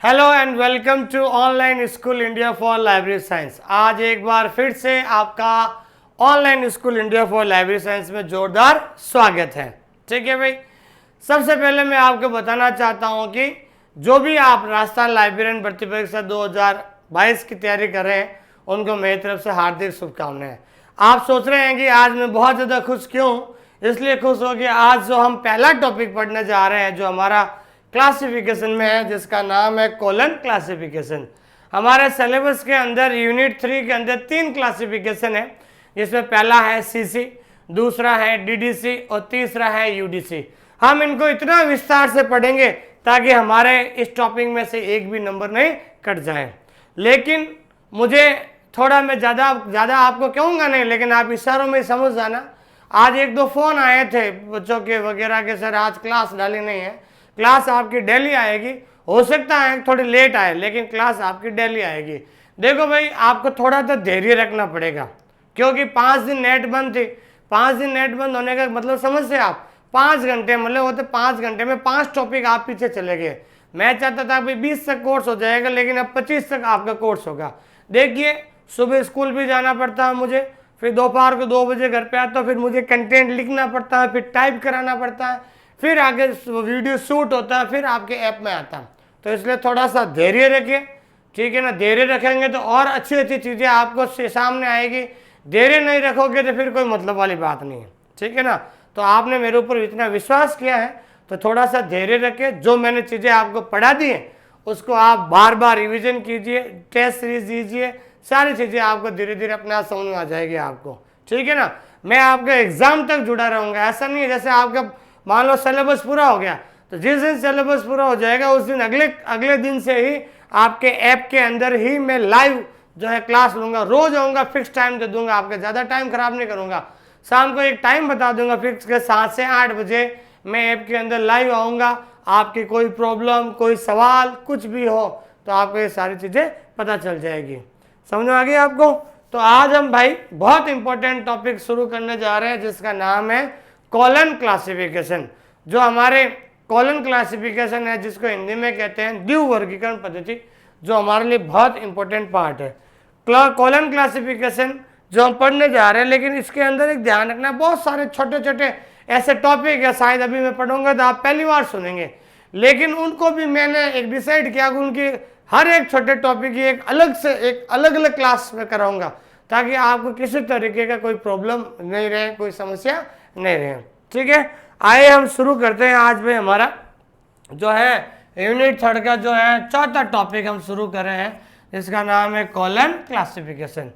Hello and welcome to online school India for library science. आज एक बार फिर से आपका online school India for library science में जोरदार स्वागत है। ठीक है भाई, सबसे पहले मैं आपको बताना चाहता हूं कि जो भी आप राजस्थान लाइब्रेरियन भर्ती परीक्षा 2022 की तैयारी कर रहे हैं उनको मेरी तरफ से हार्दिक शुभकामनाएं। आप सोच रहे हैं कि आज मैं बहुत ज़्यादा खुश क्यों? इसलिए खुश हो कि आज जो हम पहला टॉपिक पढ़ने जा रहे हैं जो हमारा क्लासिफिकेशन में है, जिसका नाम है कोलन क्लासिफिकेशन। हमारे सिलेबस के अंदर यूनिट 3 के अंदर 3 क्लासिफिकेशन है, जिसमें पहला है सीसी, दूसरा है डीडीसी और तीसरा है यूडीसी। हम इनको इतना विस्तार से पढ़ेंगे ताकि हमारे इस टॉपिक में से एक भी नंबर नहीं कट जाए। लेकिन मुझे थोड़ा मैं ज़्यादा आपको कहूँगा नहीं, लेकिन आप इशारों में समझ जाना। आज एक दो फ़ोन आए थे बच्चों के वगैरह के, सर आज क्लास डाली नहीं है। क्लास आपकी डेली आएगी, हो सकता है थोड़ी लेट आए लेकिन क्लास आपकी डेली आएगी। देखो भाई, आपको थोड़ा तो धैर्य रखना पड़ेगा, क्योंकि 5 दिन नेट बंद थी। 5 दिन नेट बंद होने का मतलब समझ से आप 5 घंटे मतलब होते 5 घंटे में 5 टॉपिक आप पीछे चले गए। मैं चाहता था भाई 20 तक कोर्स हो जाएगा, लेकिन अब 25 तक आपका कोर्स होगा। देखिए, सुबह स्कूल भी जाना पड़ता है मुझे, फिर दोपहर को 2 बजे घर पे आता हूँ, फिर मुझे कंटेंट लिखना पड़ता है, फिर टाइप कराना पड़ता है, फिर आगे वीडियो शूट होता है, फिर आपके ऐप में आता है। तो इसलिए थोड़ा सा धैर्य रखिए, ठीक है ना। धैर्य रखेंगे तो और अच्छी अच्छी चीज़ें आपको सामने आएगी। धैर्य नहीं रखोगे तो फिर कोई मतलब वाली बात नहीं है, ठीक है ना। तो आपने मेरे ऊपर इतना विश्वास किया है तो थोड़ा सा धैर्य रखिए। जो मैंने चीज़ें आपको पढ़ा दी हैं उसको आप बार बार रिविजन कीजिए, टेस्ट सीरीज दीजिए, सारी चीज़ें आपको धीरे धीरे अपने आप समझ में आ जाएगी आपको, ठीक है ना। मैं आपके एग्जाम तक जुड़ा रहूँगा। ऐसा नहीं है जैसे आपका मान लो सिलेबस पूरा हो गया तो जिस दिन सिलेबस पूरा हो जाएगा उस दिन अगले दिन से ही आपके ऐप के अंदर ही मैं लाइव जो है क्लास लूँगा। रोज आऊँगा, फिक्स टाइम दे दूंगा, आपका ज़्यादा टाइम खराब नहीं करूँगा। शाम को एक टाइम बता दूंगा फिक्स के 7 से 8 बजे मैं ऐप के अंदर लाइव आऊँगा। आपकी कोई प्रॉब्लम, कोई सवाल कुछ भी हो तो आपको ये सारी चीज़ें पता चल जाएगी। समझ में आ गई आपको? तो आज हम भाई बहुत इंपॉर्टेंट टॉपिक शुरू करने जा रहे हैं जिसका नाम है कॉलन क्लासिफिकेशन। जो हमारे कॉलन क्लासिफिकेशन है, जिसको हिंदी में कहते हैं द्विवर्गीकरण पद्धति, जो हमारे लिए बहुत इंपॉर्टेंट पार्ट है। कॉलन क्लासिफिकेशन जो हम पढ़ने जा रहे हैं, लेकिन इसके अंदर एक ध्यान रखना, बहुत सारे छोटे छोटे ऐसे टॉपिक है, शायद अभी मैं पढ़ूंगा तो आप पहली बार सुनेंगे, लेकिन उनको भी मैंने एक डिसाइड किया कि उनकी हर एक छोटे टॉपिक की एक अलग अलग क्लास में कराऊंगा, ताकि आपको किसी तरीके का कोई प्रॉब्लम नहीं रहे, कोई समस्या नहीं रहे, ठीक है। आइए हम शुरू करते हैं। आज भाई हमारा जो है यूनिट 3 का जो है चौथा टॉपिक हम शुरू कर रहे हैं, जिसका नाम है कॉलन क्लासिफिकेशन।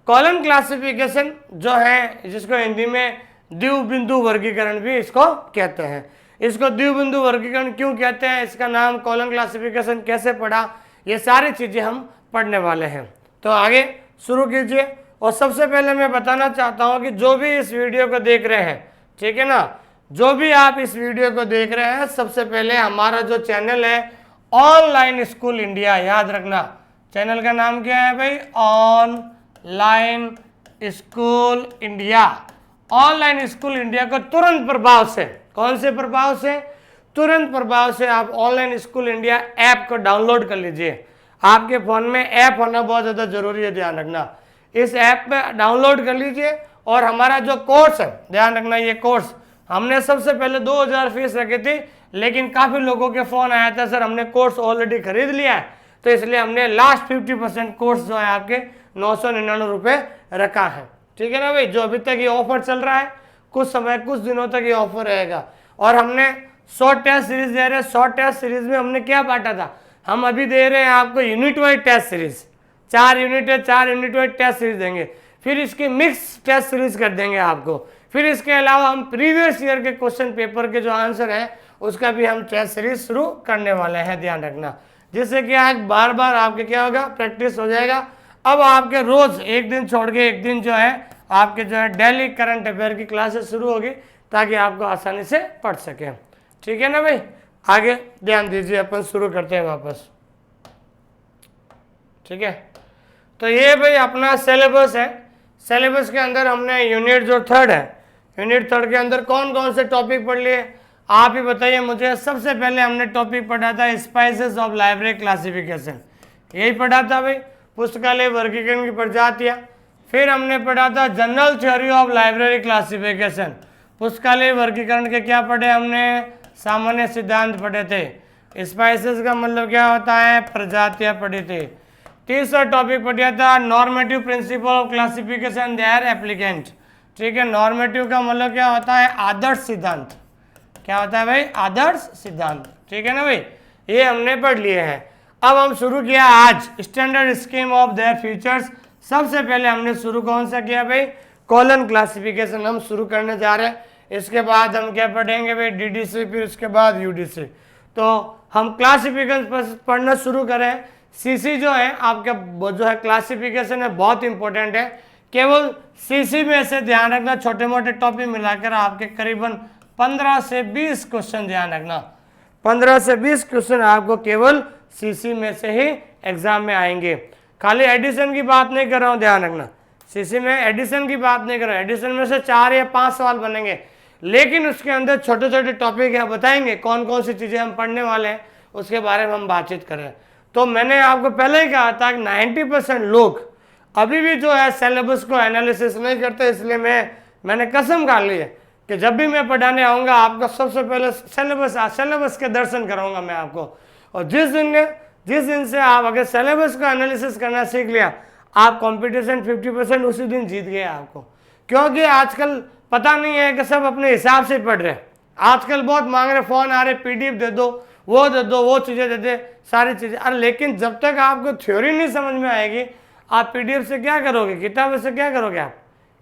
कॉलन क्लासिफिकेशन जो है, जिसको हिंदी में द्विबिंदु वर्गीकरण भी इसको कहते हैं। इसको द्विबिंदु वर्गीकरण क्यों कहते हैं, इसका नाम कॉलन क्लासिफिकेशन कैसे पढ़ा, ये सारी चीज़ें हम पढ़ने वाले हैं। तो आगे शुरू कीजिए। और सबसे पहले मैं बताना चाहता हूँ कि जो भी इस वीडियो को देख रहे हैं, ठीक है ना, जो भी आप इस वीडियो को देख रहे हैं, सबसे पहले हमारा जो चैनल है ऑनलाइन स्कूल इंडिया, याद रखना चैनल का नाम क्या है भाई, online school India. Online school India को तुरंत प्रभाव से, कौन से प्रभाव से, तुरंत प्रभाव से आप ऑनलाइन स्कूल इंडिया ऐप को डाउनलोड कर लीजिए। आपके फ़ोन में ऐप होना बहुत ज़्यादा ज़रूरी है, ध्यान रखना। इस ऐप में डाउनलोड कर लीजिए। और हमारा जो कोर्स है, ध्यान रखना, ये कोर्स हमने सबसे पहले 2000 फीस रखी थी, लेकिन काफ़ी लोगों के फ़ोन आया था, सर हमने कोर्स ऑलरेडी खरीद लिया है, तो इसलिए हमने लास्ट 50% कोर्स जो है आपके 999 रुपये रखा है, ठीक है ना भाई। जो अभी तक ये ऑफर चल रहा है, कुछ दिनों तक ये ऑफर रहेगा। और हमने शॉर्ट टेस्ट सीरीज दे रहे हैं। शॉर्ट टेस्ट सीरीज में हमने क्या बांटा था, हम अभी दे रहे हैं आपको unit wise test series, 4 unit है, 4 यूनिट वाइज टेस्ट सीरीज देंगे। फिर इसकी मिक्स टेस्ट सीरीज कर देंगे आपको। फिर इसके अलावा हम प्रीवियस ईयर के क्वेश्चन पेपर के जो आंसर हैं उसका भी हम टेस्ट सीरीज शुरू करने वाले हैं, ध्यान रखना, जिससे कि आज बार बार आपके क्या होगा, प्रैक्टिस हो जाएगा। अब आपके रोज एक दिन छोड़ के एक दिन जो है आपके जो है डेली करंट अफेयर की क्लासेस शुरू होगी, ताकि आपको आसानी से पढ़ सके, ठीक है ना भाई। आगे ध्यान दीजिए, अपन शुरू करते हैं वापस, ठीक है। तो ये भाई अपना सिलेबस है। सिलेबस के अंदर हमने यूनिट जो 3 है, यूनिट 3 के अंदर कौन कौन से टॉपिक पढ़ लिए, आप ही बताइए मुझे। सबसे पहले हमने टॉपिक पढ़ा था स्पाइसेस ऑफ लाइब्रेरी क्लासिफिकेशन, यही पढ़ा था भाई, पुस्तकालय वर्गीकरण की प्रजातियां। फिर हमने पढ़ा था general theory of library classification, पुस्तकालय वर्गीकरण के क्या पढ़े हमने, सामान्य सिद्धांत पढ़े थे। स्पाइसेस का मतलब क्या होता है, प्रजातियां पढ़ी थी। तीसरा टॉपिक पढ़ा था normative principle of classification there applicant, ठीक है। नॉर्मेटिव का मतलब क्या होता है, आदर्श सिद्धांत। क्या होता है भाई, आदर्श सिद्धांत, ठीक है ना भाई, ये हमने पढ़ लिए हैं। अब हम शुरू किया आज standard scheme of their features. सबसे पहले हमने शुरू कौन सा किया भाई, कॉलन क्लासिफिकेशन हम शुरू करने जा रहे हैं। इसके बाद हम क्या पढ़ेंगे भाई, डीडीसी, फिर उसके बाद यूडीसी। तो हम क्लासिफिकेशन पढ़ना शुरू करें। सीसी जो है आपका जो है क्लासिफिकेशन है बहुत इंपॉर्टेंट है। केवल सीसी में से ध्यान रखना, छोटे मोटे टॉपिक मिलाकर आपके करीबन 15 से 20 क्वेश्चन ध्यान रखना, 15 से 20 क्वेश्चन आपको केवल सीसी में से ही एग्जाम में आएंगे। खाली एडिशन की बात नहीं कर रहा हूँ, ध्यान रखना, सीसी में एडिशन की बात नहीं कर रहा हूँ। एडिशन में से 4 या 5 सवाल बनेंगे, लेकिन उसके अंदर छोटे छोटे टॉपिक है, बताएंगे कौन कौन सी चीज़ें हम पढ़ने वाले हैं, उसके बारे में हम बातचीत करें। तो मैंने आपको पहले ही कहा था कि 90% लोग अभी भी जो है सिलेबस को एनालिसिस नहीं करते, इसलिए मैंने कसम खा ली है कि जब भी मैं पढ़ाने आऊँगा आपको सबसे पहले सिलेबस के दर्शन कराऊंगा मैं आपको। और जिस दिन से आप अगर सिलेबस को एनालिसिस करना सीख लिया, आप कंपटीशन 50% उसी दिन जीत गए आपको। क्योंकि आजकल पता नहीं है कि सब अपने हिसाब से पढ़ रहे हैं। आजकल बहुत मांग रहे, फ़ोन आ रहे, पीडीएफ दे दो, वो चीज़ें दे दे, सारी चीज़ें। अरे लेकिन जब तक आपको थ्योरी नहीं समझ में आएगी, आप पीडीएफ से क्या करोगे, किताबों से क्या करोगे आप।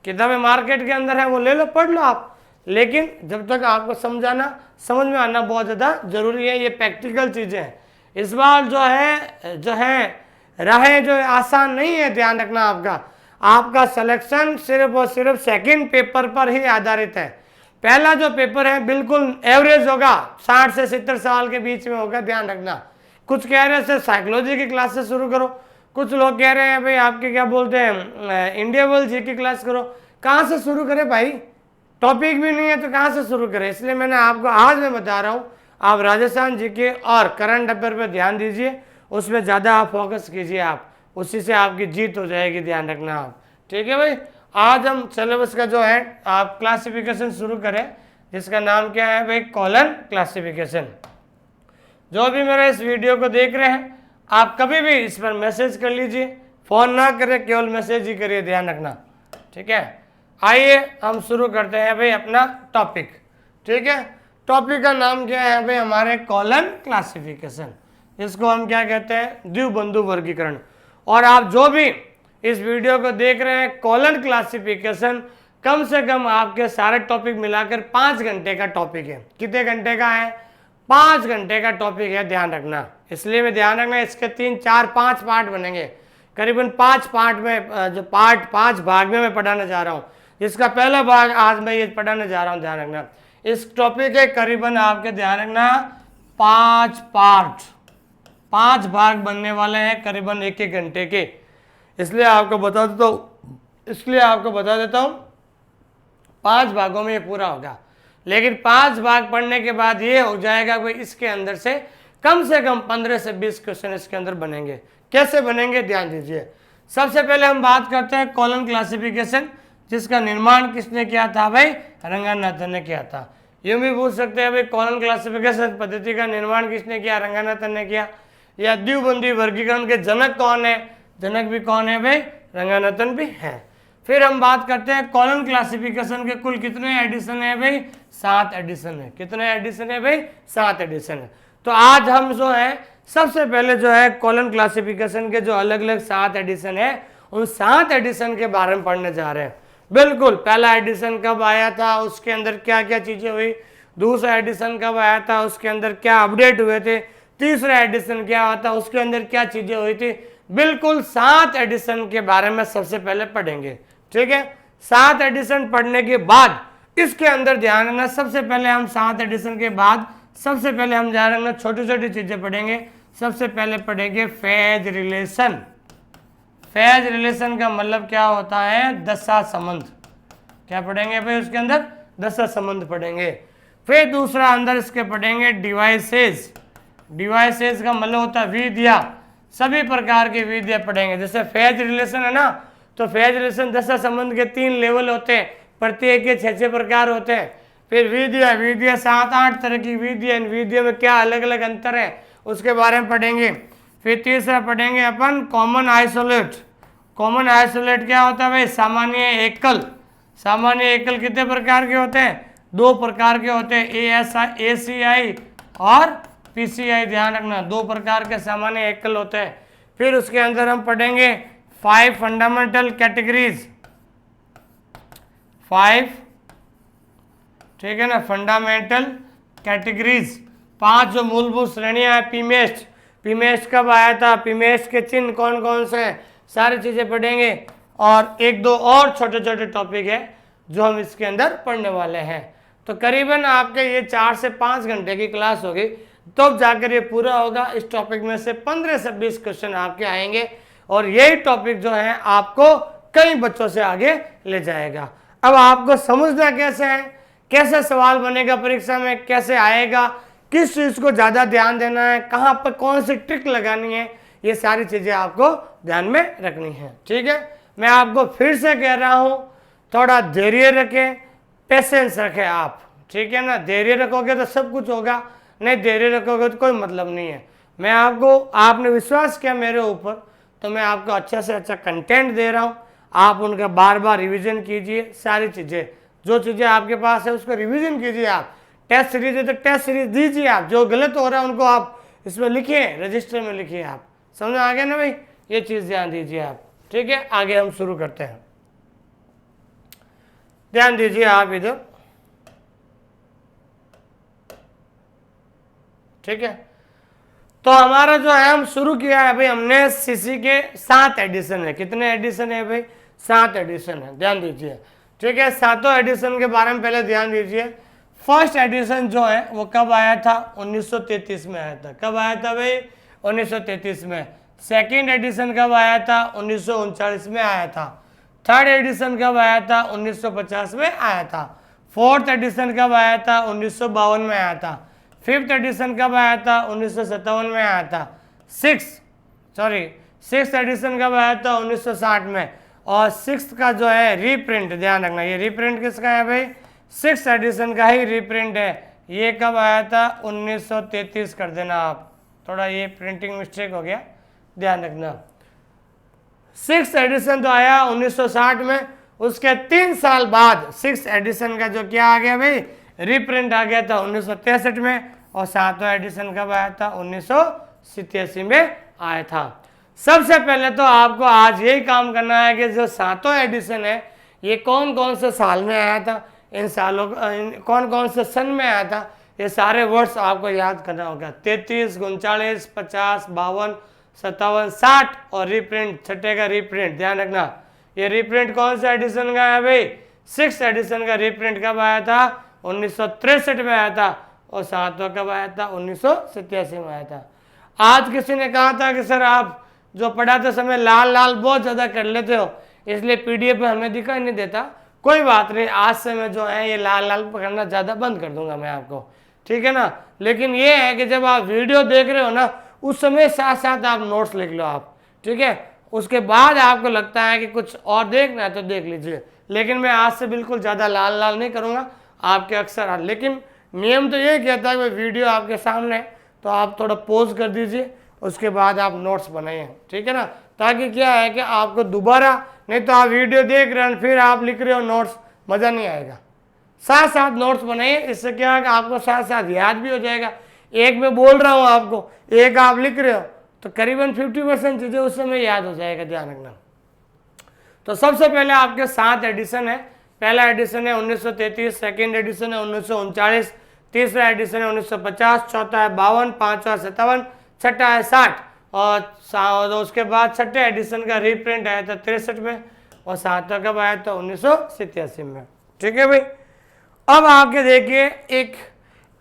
किताबें मार्केट के अंदर है, वो ले लो, पढ़ लो आप। लेकिन जब तक आपको समझ में आना बहुत ज़्यादा ज़रूरी है, ये प्रैक्टिकल चीज़ें हैं। इस बार जो है राहें जो आसान नहीं है, ध्यान रखना। आपका सिलेक्शन सिर्फ और सिर्फ सेकंड पेपर पर ही आधारित है। पहला जो पेपर है बिल्कुल एवरेज होगा, 60 से 70 सवाल के बीच में होगा, ध्यान रखना। कुछ कह रहे हैं साइकोलॉजी की क्लासेस शुरू करो, कुछ लोग कह रहे हैं भाई आपके क्या बोलते हैं इंडिया वर्ल्ड जी की क्लास करो। कहाँ से शुरू करें भाई, टॉपिक भी नहीं है तो कहाँ से शुरू करें। इसलिए मैंने आपको आज मैं बता रहा हूँ, आप राजस्थान जी के और करंट अफेयर पर ध्यान दीजिए, उसमें ज़्यादा आप फोकस कीजिए, आप उसी से आपकी जीत हो जाएगी, ध्यान रखना आप, ठीक है भाई। आज हम सिलेबस का जो है आप क्लासिफिकेशन शुरू करें, जिसका नाम क्या है भाई, कॉलन क्लासिफिकेशन। जो भी मेरे इस वीडियो को देख रहे हैं, आप कभी भी इस पर मैसेज कर लीजिए, फ़ोन ना करें, केवल मैसेज ही करिए, ध्यान रखना, ठीक है। आइए हम शुरू करते हैं भाई अपना टॉपिक, ठीक है। टॉपिक का नाम क्या है भाई हमारे, कॉलन क्लासिफिकेशन। इसको हम क्या कहते हैं, द्विबंधु वर्गीकरण। और आप जो भी इस वीडियो को देख रहे हैं, कॉलन क्लासिफिकेशन कम से कम आपके सारे टॉपिक मिलाकर 5 घंटे का टॉपिक है। कितने घंटे का है, 5 घंटे का टॉपिक है, ध्यान रखना। इसलिए मैं ध्यान रखना, इसके 3, 4, 5 पार्ट बनेंगे, करीबन 5 पार्ट में, जो 5 भाग में मैं पढ़ाने जा रहा हूँ। इसका पहला भाग आज मैं ये पढ़ाने जा रहा हूँ, ध्यान रखना। इस टॉपिक के करीबन आपके ध्यान रखना 5 पार्ट, 5 भाग बनने वाले हैं, करीबन 1-1 घंटे के। इसलिए आपको बता देता हूँ 5 भागों में ये पूरा होगा। लेकिन 5 भाग पढ़ने के बाद ये हो जाएगा कि इसके अंदर से कम 15 से 20 क्वेश्चन इसके अंदर बनेंगे। कैसे बनेंगे, ध्यान दीजिए। सबसे पहले हम बात करते हैं कॉलन क्लासिफिकेशन, जिसका निर्माण किसने किया था भाई, रंगनाथन ने किया था। यूँ भी पूछ सकते हैं भाई कॉलन क्लासिफिकेशन पद्धति का निर्माण किसने किया, रंगनाथन ने किया। या द्विबंधु वर्गीकरण के जनक कौन है, जनक भी कौन है भाई, रंगनाथन भी है। फिर हम बात करते हैं कॉलन क्लासिफिकेशन के कुल कितने एडिशन है भाई, 7 एडिशन है। कितने एडिशन है भाई, 7 एडिशन है। तो आज हम जो है सबसे पहले जो है कॉलन क्लासिफिकेशन के जो अलग अलग 7 एडिशन है, उन 7 एडिशन के बारे में पढ़ने जा रहे हैं। बिल्कुल, पहला एडिशन कब आया था, उसके अंदर क्या क्या चीज़ें हुई, दूसरा एडिशन कब आया था, उसके अंदर क्या अपडेट हुए थे, तीसरा एडिशन क्या हुआ था, उसके अंदर क्या चीज़ें हुई थी। बिल्कुल 7 एडिशन के बारे में सबसे पहले पढ़ेंगे, ठीक है। 7 एडिशन पढ़ने के बाद इसके अंदर ध्यान रखना, सबसे पहले हम 7 एडिशन के बाद सबसे पहले हम ध्यान रखना छोटी छोटी चीज़ें पढ़ेंगे। सबसे पहले पढ़ेंगे फेज रिलेशन। फेज रिलेशन का मतलब क्या होता है, दशा संबंध। क्या पढ़ेंगे भाई, उसके अंदर दशा संबंध पढ़ेंगे। फिर दूसरा अंदर इसके पढ़ेंगे डिवाइसेस। डिवाइसेस का मतलब होता है विधिया, सभी प्रकार की विधिया पढ़ेंगे। जैसे फेज रिलेशन है ना, तो फेज रिलेशन दशा संबंध के 3 लेवल होते हैं, प्रत्येक के 6 प्रकार होते हैं। फिर विधिया, विधिया 7-8 तरह की विधिया, इन विधियों में क्या अलग अलग अंतर है उसके बारे में पढ़ेंगे। फिर तीसरा पढ़ेंगे अपन कॉमन आइसोलेट। कॉमन आइसोलेट क्या होता है भाई? सामान्य एकल। सामान्य एकल कितने प्रकार के होते हैं? 2 प्रकार के होते हैं, ACI और PCI। ध्यान रखना, 2 प्रकार के सामान्य एकल होते हैं। फिर उसके अंदर हम पढ़ेंगे 5 फंडामेंटल कैटेगरीज, 5, ठीक है ना, फंडामेंटल कैटेगरीज, 5 जो मूलभूत श्रेणियां हैं। पीमेस्ट, पीमेस्ट कब आया था, पीमेस्ट के चिन्ह कौन कौन से हैं, सारी चीजें पढ़ेंगे। और 1-2 और छोटे छोटे टॉपिक है जो हम इसके अंदर पढ़ने वाले हैं। तो करीबन आपके ये 4 से 5 घंटे की क्लास होगी, तब जाकर ये पूरा होगा। इस टॉपिक में से 15 से 20 क्वेश्चन आपके आएंगे और यही टॉपिक जो है आपको कई बच्चों से आगे ले जाएगा। अब आपको समझना कैसे है, कैसे सवाल बनेगा परीक्षा में, कैसे आएगा, किस चीज को ज्यादा ध्यान देना है, कहाँ पर कौन सी ट्रिक लगानी है, ये सारी चीजें आपको ध्यान में रखनी है। ठीक है, मैं आपको फिर से कह रहा हूं, थोड़ा धैर्य रखें, पेशेंस रखें आप, ठीक है ना। धैर्य रखोगे तो सब कुछ होगा, नहीं धैर्य रखोगे तो कोई मतलब नहीं है। मैं आपको, आपने विश्वास किया मेरे ऊपर, तो मैं आपको अच्छा से अच्छा कंटेंट दे रहा हूँ। आप उनका बार बार रिवीजन कीजिए, सारी चीज़ें, जो चीज़ें आपके पास है उसको रिवीजन कीजिए। आप टेस्ट सीरीज है तो टेस्ट सीरीज दीजिए। आप जो गलत हो रहा है उनको आप इसमें लिखिए, रजिस्टर में लिखिए। आप समझ आ गया ना भाई, ये चीज़ ध्यान दीजिए आप। ठीक है, आगे हम शुरू करते हैं। ध्यान दीजिए आप इधर, ठीक है। तो हमारा जो है हम शुरू किया है भाई, हमने सीसी के 7 एडिशन है। कितने एडिशन है भाई? 7 एडिशन है, ध्यान दीजिए। ठीक है, 7 एडिशन के बारे में पहले ध्यान दीजिए। फर्स्ट एडिशन जो है वो कब आया था? 1933 में आया था। कब आया था भाई? 1933 में। सेकेंड एडिशन कब आया था? 1939 में आया था। थर्ड एडिशन कब आया था? 1950 में आया था। फोर्थ एडिशन कब आया था? 1952 में आया था। फिफ्थ एडिशन कब आया था? 1957 में आया था। सिक्स एडिशन कब आया था? 1960 में। और सिक्स का जो है रीप्रिंट, ध्यान रखना, ये रीप्रिंट किसका है भाई? 6th एडिशन का ही रीप्रिंट है। ये कब आया था? 1933 कर देना आप, थोड़ा ये प्रिंटिंग मिस्टेक हो गया, ध्यान रखना। 6th एडिशन तो आया 1960 में, उसके 3 साल बाद 6th एडिशन का जो क्या आ गया भाई? रीप्रिंट आ गया था 1963 में। और 7वां एडिशन कब आया था? 1987 में आया था। सबसे पहले तो आपको आज यही काम करना है कि जो 7वां एडिशन है ये कौन कौन से साल में आया था, इन सालों कौन कौन से सन में आया था, ये सारे वर्ड्स आपको याद करना होगा। 33, 39, 50, 52, 57, 60 और रीप्रिंट, 6ठे का रीप्रिंट, ध्यान रखना। ये रीप्रिंट कौन सा एडिशन का है भाई? 6th एडिशन का रीप्रिंट कब आया था? 1963 में आया था। और 7वां कब आया था? 1987 में आया था। आज किसी ने कहा था कि सर आप जो पढ़ाते समय लाल लाल बहुत ज़्यादा कर लेते हो, इसलिए PDF में हमें दिखाई नहीं देता। कोई बात नहीं, आज से मैं जो है ये लाल लाल पकड़ना ज़्यादा बंद कर दूंगा मैं आपको, ठीक है ना। लेकिन ये है कि जब आप वीडियो देख रहे हो ना, उस समय साथ साथ आप नोट्स लिख लो आप, ठीक है। उसके बाद आपको लगता है कि कुछ और देखना है तो देख लीजिए, लेकिन मैं आज से बिल्कुल ज़्यादा लाल लाल नहीं करूँगा आपके अक्सर। लेकिन नियम तो ये कहता है कि वीडियो आपके सामने है तो आप थोड़ा पॉज कर दीजिए, उसके बाद आप नोट्स बनाइए, ठीक है ना। ताकि क्या है कि आपको दोबारा, नहीं तो आप वीडियो देख रहे हैं फिर आप लिख रहे हो नोट्स, मज़ा नहीं आएगा। साथ साथ नोट्स बनाइए, इससे क्या है कि आपको साथ साथ याद भी हो जाएगा। एक मैं बोल रहा हूँ आपको, एक आप लिख रहे हो, तो करीबन 50% चीज़ें उस समय याद हो जाएगा, ध्यान रखना। तो सबसे पहले आपके 7 एडिशन है। पहला एडिशन है 1933, सेकेंड एडिशन है 1939, तीसरा एडिशन है 1950, चौथा है 52, पाँचवा 57, छठा है 60 और उसके बाद 6ठे एडिशन का रीप्रिंट आया था 63 में और 7वां कब आया था? 1987 में, ठीक है भाई। अब आके देखिए, एक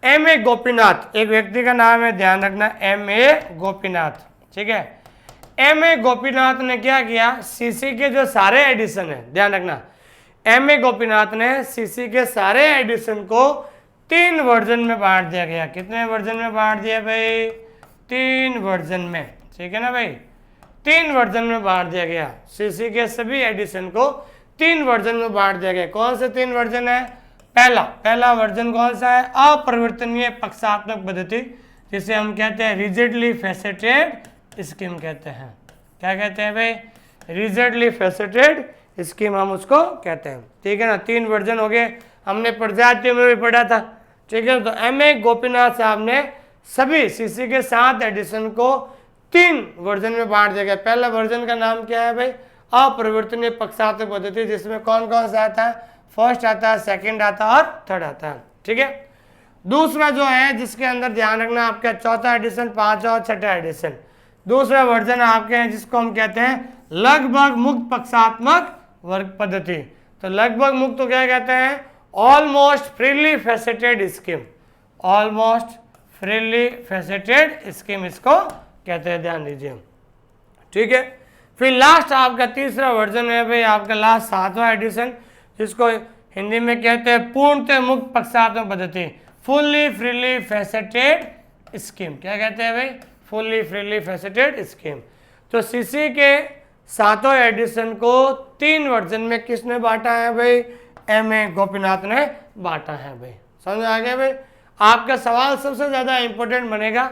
M.A. गोपीनाथ, एक व्यक्ति का नाम है, ध्यान रखना, M.A. गोपीनाथ, ठीक है। M.A. गोपीनाथ ने क्या किया? सीसी के जो सारे एडिशन है, ध्यान रखना, M.A. गोपीनाथ ने सीसी के सारे एडिशन को 3 वर्जन में बांट दिया गया। कितने वर्जन में बांट दिया भाई? 3 वर्जन में, ठीक है ना भाई, 3 वर्जन में बांट दिया गया। सीसी के सभी एडिशन को 3 वर्जन में बांट दिया गया। कौन से 3 वर्जन है? पहला वर्जन कौन सा है? अपरिवर्तनीय पक्षात्मक पद्धति, जिसे हम कहते हैं रिजिडली फेसेटेड स्कीम कहते हैं। क्या कहते हैं भाई? रिजिडली फेसेटेड स्कीम हम उसको कहते हैं, ठीक है ना। 3 वर्जन हो गए, हमने प्रजातियों में भी पढ़ा था, ठीक है। तो M.A. गोपीनाथ साहब ने सभी सीसी के 7 एडिशन को 3 वर्जन में बांट दिया गया। पहला वर्जन का नाम क्या है भाई? अपरिवर्तनीय पक्षात्मक पद्धति, जिसमें कौन कौन सा आता है? फर्स्ट आता है, सेकंड आता है और थर्ड आता है, ठीक है। दूसरा जो है, जिसके अंदर ध्यान रखना आपका चौथा एडिशन, 5वां और 6ठा एडिशन, दूसरा वर्जन आपके हैं जिसको हम कहते हैं लगभग मुक्त पक्षात्मक वर्ग पद्धति। तो लगभग मुक्त तो क्या कहते हैं? Almost freely faceted scheme, almost freely faceted scheme इसको कहते हैं, ध्यान दीजिए, ठीक है। फिर लास्ट आपका तीसरा वर्जन है भाई आपका लास्ट 7वां एडिशन, जिसको हिंदी में कहते हैं पूर्णतः मुक्त पक्षात्मक पद्धति, फुल्ली फ्रीली फेसेटेड स्कीम। क्या कहते हैं भाई? Fully freely faceted scheme. तो सीसी के 7वें एडिशन को 3 वर्जन में किसने बांटा है भाई? M.A. गोपीनाथ ने बांटा है भाई। समझ आ गया भाई? आपका सवाल सबसे ज़्यादा इंपॉर्टेंट बनेगा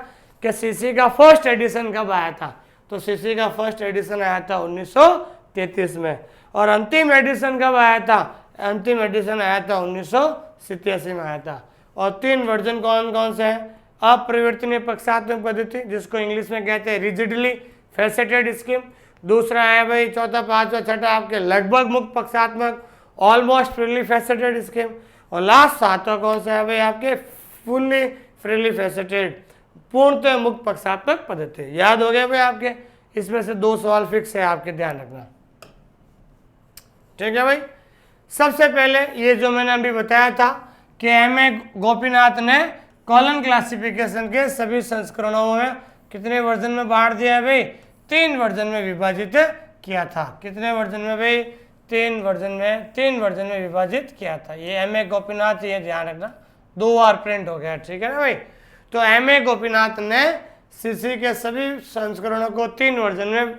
कि सीसी का फर्स्ट एडिशन कब आया था। तो सीसी का फर्स्ट एडिशन आया था 1933 में, और अंतिम एडिशन कब आया था? अंतिम एडिशन आया था 1987 में आया था। और 3 वर्जन कौन कौन से हैं? अपरिवर्तनीय पक्षात्मक पद्धति, जिसको इंग्लिश में कहते हैं रिजिडली फेसेटेड स्कीम। दूसरा है भाई चौथा, 5वां, 6ठा आपके लगभग मुक्त पक्षात्मक, ऑलमोस्ट फ्रीली फेसेटेड स्कीम। और लास्ट 7वां कौन सा है भाई? आपके फुल्ली फ्रीली फेसेटेड, पूर्णतः मुक्त पक्षात्मक पद्धति। याद हो गया भाई आपके? इसमें से 2 सवाल फिक्स है, आपके ध्यान रखना, ठीक है भाई। सबसे पहले ये जो मैंने अभी बताया था कि M.A. गोपीनाथ ने कॉलन क्लासिफिकेशन के सभी संस्करणों में कितने वर्जन में बांट दिया है भाई? 3 वर्जन में विभाजित किया था। कितने वर्जन में भाई? 3 वर्जन में विभाजित किया था। ये M.A. गोपीनाथ, ये ध्यान रखना, 2 बार प्रिंट हो गया, ठीक है ना भाई। तो M.A. गोपीनाथ ने सीसी के सभी संस्करणों को 3 वर्जन में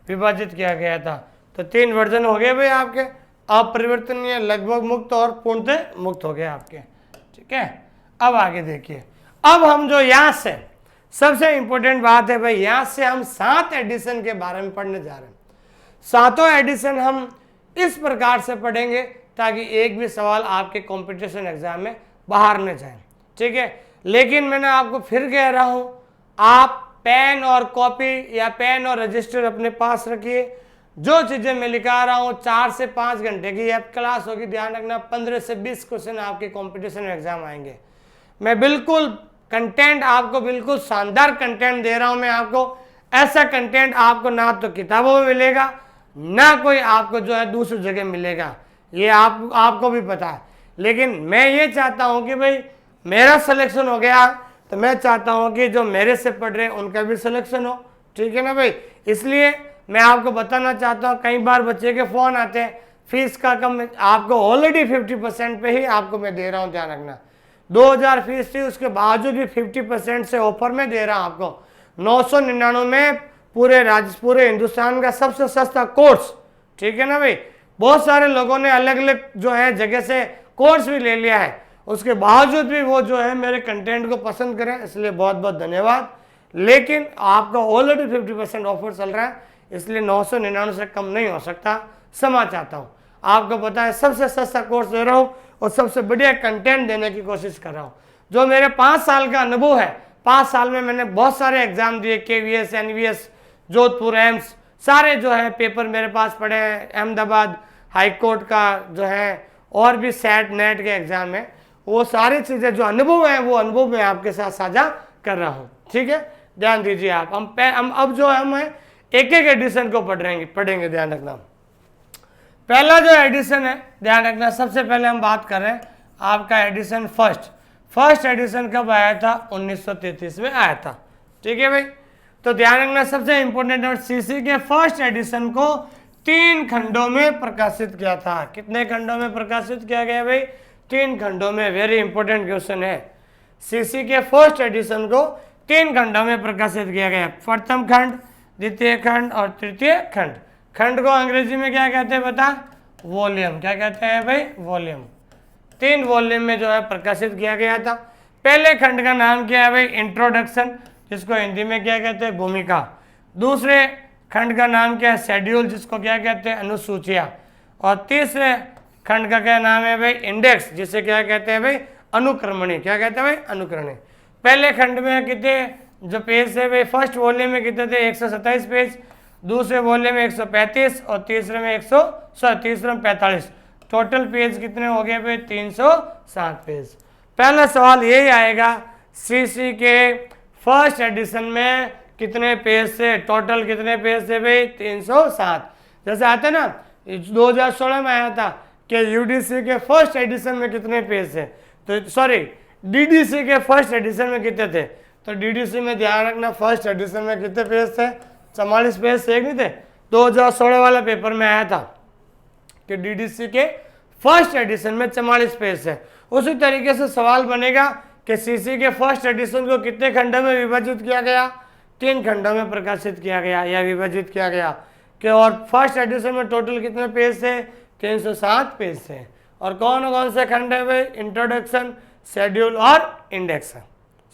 विभाजित किया गया था। तो 3 वर्जन हो गए भाई आपके, अपरिवर्तनीय, लगभग मुक्त और पूर्णतः मुक्त हो गए आपके, ठीक है। अब आगे देखिए, अब हम जो यहाँ से सबसे इंपॉर्टेंट बात है भाई, यहाँ से हम 7 एडिशन के बारे में पढ़ने जा रहे हैं। 7वां एडिशन हम इस प्रकार से पढ़ेंगे ताकि एक भी सवाल आपके कंपटीशन एग्जाम में बाहर न जाए, ठीक है। लेकिन मैंने आपको फिर कह रहा हूं, आप पेन और कॉपी या पेन और रजिस्टर अपने पास रखिए। जो चीजें मैं लिखा रहा हूं 4 से 5 घंटे की अब क्लास होगी, ध्यान रखना 15 से 20 क्वेश्चन आपके कंपटीशन एग्जाम आएंगे। मैं बिल्कुल कंटेंट आपको बिल्कुल शानदार कंटेंट दे रहा हूं। मैं आपको ऐसा कंटेंट आपको ना तो किताबों में मिलेगा, ना कोई आपको जो है दूसरी जगह मिलेगा, ये आपको भी पता है। लेकिन मैं ये चाहता हूं कि भाई मेरा सिलेक्शन हो गया तो मैं चाहता हूं कि जो मेरे से पढ़ रहे हैं उनका भी सिलेक्शन हो, ठीक है ना भाई। इसलिए मैं आपको बताना चाहता हूं, कई बार बच्चे के फोन आते हैं फीस का कम, आपको ऑलरेडी 50% पे ही आपको मैं दे रहा हूं, ध्यान रखना। 2000 फीस थी, उसके बावजूद भी 50% से ऑफर में दे रहा हूं आपको। 999 में पूरे हिंदुस्तान का सबसे सस्ता कोर्स, ठीक है ना भाई। बहुत सारे लोगों ने अलग अलग जो है जगह से कोर्स भी ले लिया है, उसके बावजूद भी वो जो है मेरे कंटेंट को पसंद करें, इसलिए बहुत बहुत धन्यवाद। लेकिन आपका ऑलरेडी 50% ऑफर चल रहा है, इसलिए 999 से कम नहीं हो सकता। क्षमा चाहता हूँ, आपको पता है सबसे सस्ता कोर्स दे रहा हूँ और सबसे बढ़िया कंटेंट देने की कोशिश कर रहा हूँ। जो मेरे 5 साल का अनुभव है, 5 साल में मैंने बहुत सारे एग्जाम दिए, KVS, NVS, जोधपुर, एम्स, सारे जो है पेपर मेरे पास पड़े हैं। अहमदाबाद हाई कोर्ट का जो है और भी सेट नेट के एग्जाम है, वो सारी चीज़ें जो अनुभव है वो अनुभव मैं आपके साथ साझा कर रहा हूँ, ठीक है। ध्यान दीजिए आप, हम अब जो है हम एक एक एडिशन को पढ़ेंगे, ध्यान रखना। पहला जो एडिशन है, ध्यान रखना, सबसे पहले हम बात कर रहे हैं आपका एडिशन फर्स्ट एडिशन कब आया था? 1933 में आया था, ठीक है भाई। तो ध्यान रखना, सबसे इंपॉर्टेंट है सीसी के फर्स्ट एडिशन को 3 खंडों में प्रकाशित किया था। कितने खंडों में प्रकाशित किया गया भाई? 3 खंडों में, वेरी इंपॉर्टेंट क्वेश्चन है। सीसी के फर्स्ट एडिशन को 3 खंडों में प्रकाशित किया गया, प्रथम खंड, द्वितीय खंड और तृतीय खंड। खंड को अंग्रेजी में क्या कहते हैं बता? वॉल्यूम। क्या कहते हैं भाई? वॉल्यूम। 3 वॉल्यूम में जो है प्रकाशित किया गया था। पहले खंड का नाम क्या है भाई? इंट्रोडक्शन, जिसको हिंदी में क्या कहते हैं? भूमिका। दूसरे खंड का नाम क्या है? शेड्यूल, जिसको क्या कहते हैं? अनुसूचियाँ। और तीसरे खंड का क्या नाम है भाई? इंडेक्स, जिसे क्या कहते हैं भाई? अनुक्रमणी। क्या कहते हैं भाई? अनुक्रमणी। पहले खंड में कितने जो पेज है भाई? फर्स्ट वॉल्यूम में कितने थे? 127 पेज, दूसरे वॉल्यूम में 135 और तीसरे में 45। टोटल पेज कितने हो गए भाई? 307 पेज। पहला सवाल यही आएगा, सीसी के फर्स्ट एडिशन में कितने पेज थे? टोटल कितने पेज थे भाई? 307। जैसे आते ना 2016 में आया था कि यूडीसी के फर्स्ट एडिशन में कितने पेज थे, तो सॉरी डीडीसी के फर्स्ट एडिशन में कितने थे? तो डीडीसी में ध्यान रखना, फर्स्ट एडिशन में कितने पेज थे? 44 पेज से, एक नहीं थे? 2016 वाला पेपर में आया था कि डीडीसी के फर्स्ट एडिशन में 44 पेज है। उसी तरीके से सवाल बनेगा कि सीसी के फर्स्ट एडिशन को कितने खंडों में विभाजित किया गया? 3 खंडों में प्रकाशित किया गया या विभाजित किया गया कि, और फर्स्ट एडिशन में टोटल कितने पेज थे? 307 पेज थे। और कौन कौन से खंड है भाई? इंट्रोडक्शन, शेड्यूल और इंडेक्स।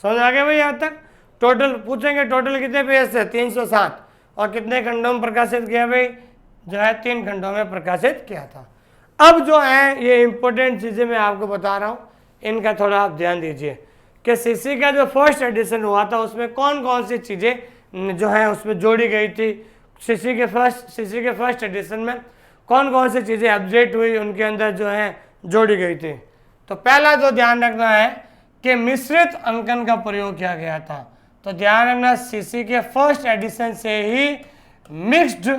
समझ आ गया भाई? यहाँ तक टोटल पूछेंगे, टोटल कितने पेज थे? 307। और कितने खंडों में प्रकाशित किया भाई? जो है 3 खंडों में प्रकाशित किया था। अब जो है ये इंपॉर्टेंट चीज़ें मैं आपको बता रहा हूँ, इनका थोड़ा आप ध्यान दीजिए कि सीसी का जो फर्स्ट एडिशन हुआ था उसमें कौन कौन सी चीज़ें जो है उसमें जोड़ी गई थी। सीसी के फर्स्ट एडिशन में कौन कौन सी चीज़ें अपडेट हुई, उनके अंदर जो है जोड़ी गई थी। तो पहला जो ध्यान रखना है कि मिश्रित अंकन का प्रयोग किया गया था। तो ध्यान रखना, सीसी के फर्स्ट एडिशन से ही मिक्स्ड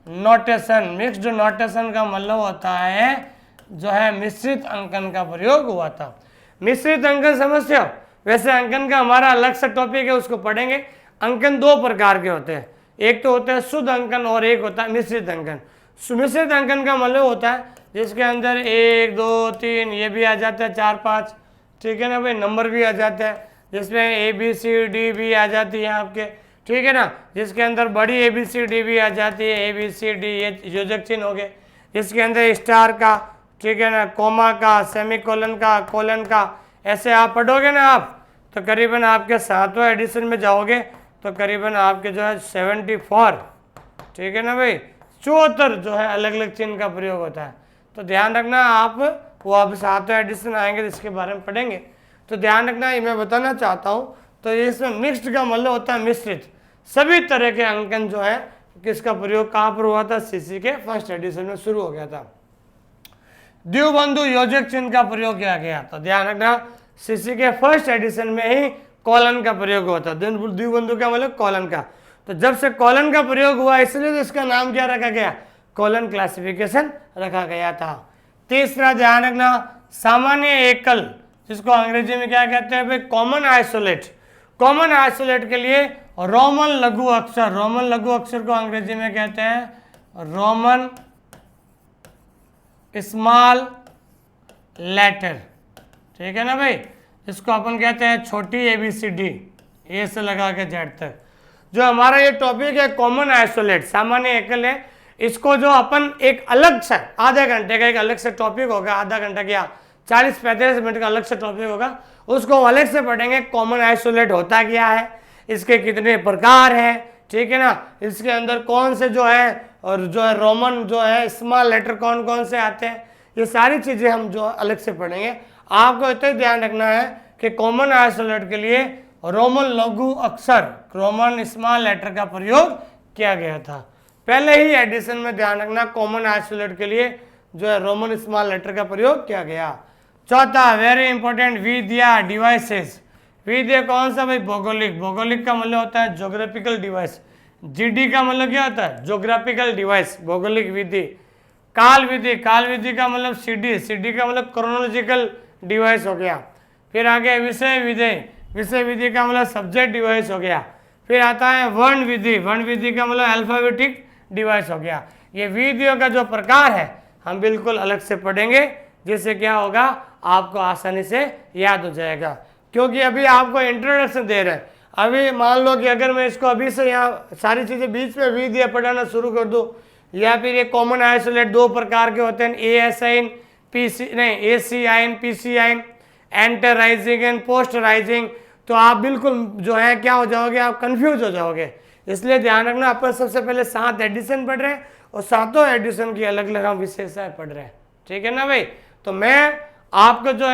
नोटेशन का मतलब होता है जो है मिश्रित अंकन का प्रयोग हुआ था। मिश्रित अंकन समझते हो? वैसे अंकन का हमारा अलग से टॉपिक है, उसको पढ़ेंगे। अंकन 2 प्रकार के होते हैं, एक तो होता है शुद्ध अंकन और एक होता है मिश्रित अंकन। मिश्रित अंकन का मतलब होता है जिसके अंदर 1 2 3 ये भी आ जाता है, 4 5, ठीक है ना भाई, नंबर भी आ जाता है, जिसमें ABCD भी आ जाती है आपके, ठीक है ना, जिसके अंदर बड़ी ABCD भी आ जाती है, ABCD ये योजक चिन्ह हो गए, जिसके अंदर स्टार का, ठीक है ना, कोमा का, सेमीकोलन का, कोलन का, ऐसे आप पढ़ोगे ना आप, तो करीबन आपके 7वें एडिशन में जाओगे तो करीबन आपके जो है 74, ठीक है ना भाई, 74 जो है अलग अलग चिन्ह का प्रयोग होता है। तो ध्यान रखना, आप वो अब 7वें एडिशन आएंगे तो इसके बारे में पढ़ेंगे। तो ध्यान रखना, ये मैं बताना चाहता हूँ। तो ये इसमें मिक्स्ड का मतलब होता है मिश्रित, सभी तरह के अंकन जो है किसका प्रयोग कहाँ पर हुआ था? सीसी के फर्स्ट एडिशन में शुरू हो गया था। द्विबंधु योजक चिन्ह का प्रयोग किया गया। तो ध्यान रखना, सीसी के फर्स्ट एडिशन में ही कॉलन का प्रयोग हुआ था। द्विबंधु का मतलब कॉलन का। तो जब से कॉलन का प्रयोग हुआ इसलिए तो इसका नाम क्या रखा गया? कॉलन क्लासिफिकेशन रखा गया था। तीसरा ध्यान रखना, सामान्य एकल, जिसको अंग्रेजी में क्या कहते हैं भाई? Common isolate. कॉमन आइसोलेट के लिए रोमन लघु अक्षर, रोमन लघु अक्षर को अंग्रेजी में कहते हैं रोमन स्मॉल लेटर, ठीक है ना भाई, इसको अपन कहते हैं छोटी ABCD, ए से लगा के जेड तक। जो हमारा ये टॉपिक है कॉमन आइसोलेट, सामान्य एकल है, इसको जो अपन एक अलग से आधे घंटे का एक अलग से टॉपिक होगा, आधा घंटा क्या 40-45 मिनट का अलग से टॉपिक होगा, उसको अलग से पढ़ेंगे। कॉमन आइसोलेट होता क्या है, इसके कितने प्रकार हैं, ठीक है ना, इसके अंदर कौन से जो है और जो है रोमन जो है स्मॉल लेटर कौन कौन से आते हैं, ये सारी चीज़ें हम जो अलग से पढ़ेंगे। आपको इतना ध्यान रखना है कि कॉमन आइसोलेट के लिए रोमन लघु अक्षर, रोमन स्मॉल लेटर का प्रयोग किया गया था। पहले ही एडिशन में ध्यान रखना, कॉमन आइसोलेट के लिए जो है रोमन स्मॉल लेटर का प्रयोग किया गया। चौथा वेरी इंपॉर्टेंट, विधिया डिवाइसेस। विधि कौन सा भाई? भौगोलिक। भौगोलिक का मतलब होता है ज्योग्राफिकल डिवाइस। GD का मतलब क्या होता है? ज्योग्राफिकल डिवाइस, भौगोलिक विधि। काल विधि, काल विधि का मतलब CD का मतलब क्रोनोलॉजिकल डिवाइस हो गया। फिर आगे विषय विधि, विषय विधि का मतलब सब्जेक्ट डिवाइस हो गया। फिर आता है वर्ण विधि, वर्ण विधि का मतलब अल्फाबेटिक डिवाइस हो गया। ये विधियों का जो प्रकार है हम बिल्कुल अलग से पढ़ेंगे, जिससे क्या होगा, आपको आसानी से याद हो जाएगा। क्योंकि अभी आपको इंट्रोडक्शन दे रहे हैं। अभी मान लो कि अगर मैं इसको अभी से यहाँ सारी चीज़ें बीच में भी दिया पढ़ाना शुरू कर दूँ, या फिर ये कॉमन आइसोलेट दो प्रकार के होते हैं, एएस आइन पीसी नहीं एसी आइन पीसी आइन, enter rising and post rising, तो आप बिल्कुल जो है क्या हो जाओगे, आप कंफ्यूज हो जाओगे। इसलिए ध्यान रखना, अपन सबसे पहले 7 एडिशन पढ़ रहे हैं और 7 एडिशन की अलग अलग हम विशेषताएं पढ़ रहे हैं, ठीक है ना भाई। तो मैं आपको जो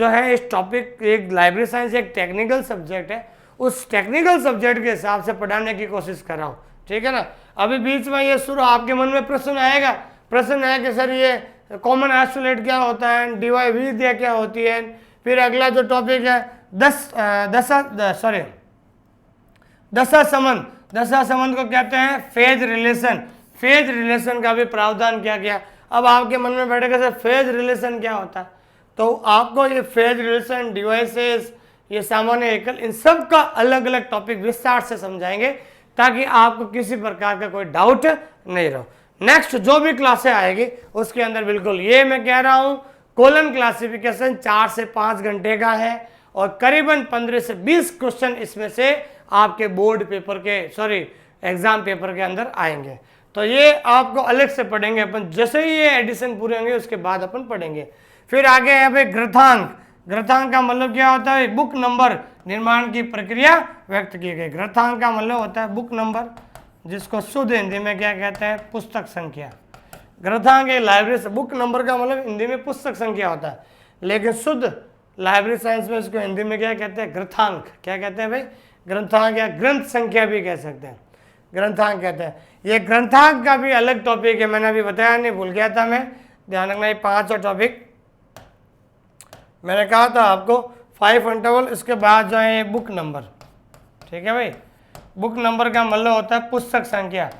है इस टॉपिक, एक लाइब्रेरी साइंस एक टेक्निकल सब्जेक्ट है, उस टेक्निकल सब्जेक्ट के हिसाब से पढ़ाने की कोशिश कर रहा हूँ, ठीक है ना। अभी बीच में ये शुरू आपके मन में प्रश्न आएगा, प्रश्न है कि सर ये कॉमन आइसोलेट क्या होता है, डीवाई विद्या क्या होती है, फिर अगला जो टॉपिक है दशा संबंध को कहते हैं फेज रिलेशन, फेज रिलेशन का भी प्रावधान किया गया। अब आपके मन में बैठेगा सर फेज रिलेशन क्या होता है, तो आपको ये फेज रिलेशन, डिवाइसेस, ये सामान्य एकल, इन सब का अलग अलग टॉपिक विस्तार से समझाएंगे ताकि आपको किसी प्रकार का कोई डाउट नहीं रहो। नेक्स्ट जो भी क्लासें आएगी उसके अंदर बिल्कुल ये मैं कह रहा हूँ, कोलन क्लासिफिकेशन 4 से 5 घंटे का है और करीबन 15 से 20 क्वेश्चन इसमें से आपके बोर्ड पेपर के एग्जाम पेपर के अंदर आएंगे। तो ये आपको अलग से पढ़ेंगे अपन, जैसे ही ये एडिशन पूरे होंगे उसके बाद अपन पढ़ेंगे। फिर आगे है भाई ग्रंथांक। ग्रंथांक का मतलब क्या होता है, बुक नंबर निर्माण की प्रक्रिया व्यक्त की गई। ग्रंथांक का मतलब होता है बुक नंबर, जिसको शुद्ध हिंदी में क्या कहते हैं, पुस्तक संख्या। ग्रंथांक एक लाइब्रेरी से, बुक नंबर का मतलब हिंदी में पुस्तक संख्या होता है, लेकिन शुद्ध लाइब्रेरी साइंस में इसको हिंदी में क्या कहते हैं, ग्रंथांक। क्या कहते हैं भाई, ग्रंथांक या ग्रंथ संख्या भी कह सकते हैं, ग्रंथांक कहते हैं। ये ग्रंथांक का भी अलग टॉपिक है, मैंने अभी बताया नहीं, भूल गया था मैं, ध्यान रखना। ये 5 टॉपिक मैंने कहा था आपको, 5 इंटरवल, इसके बाद जो है बुक नंबर, ठीक है भाई। बुक नंबर का मतलब होता है पुस्तक संख्या।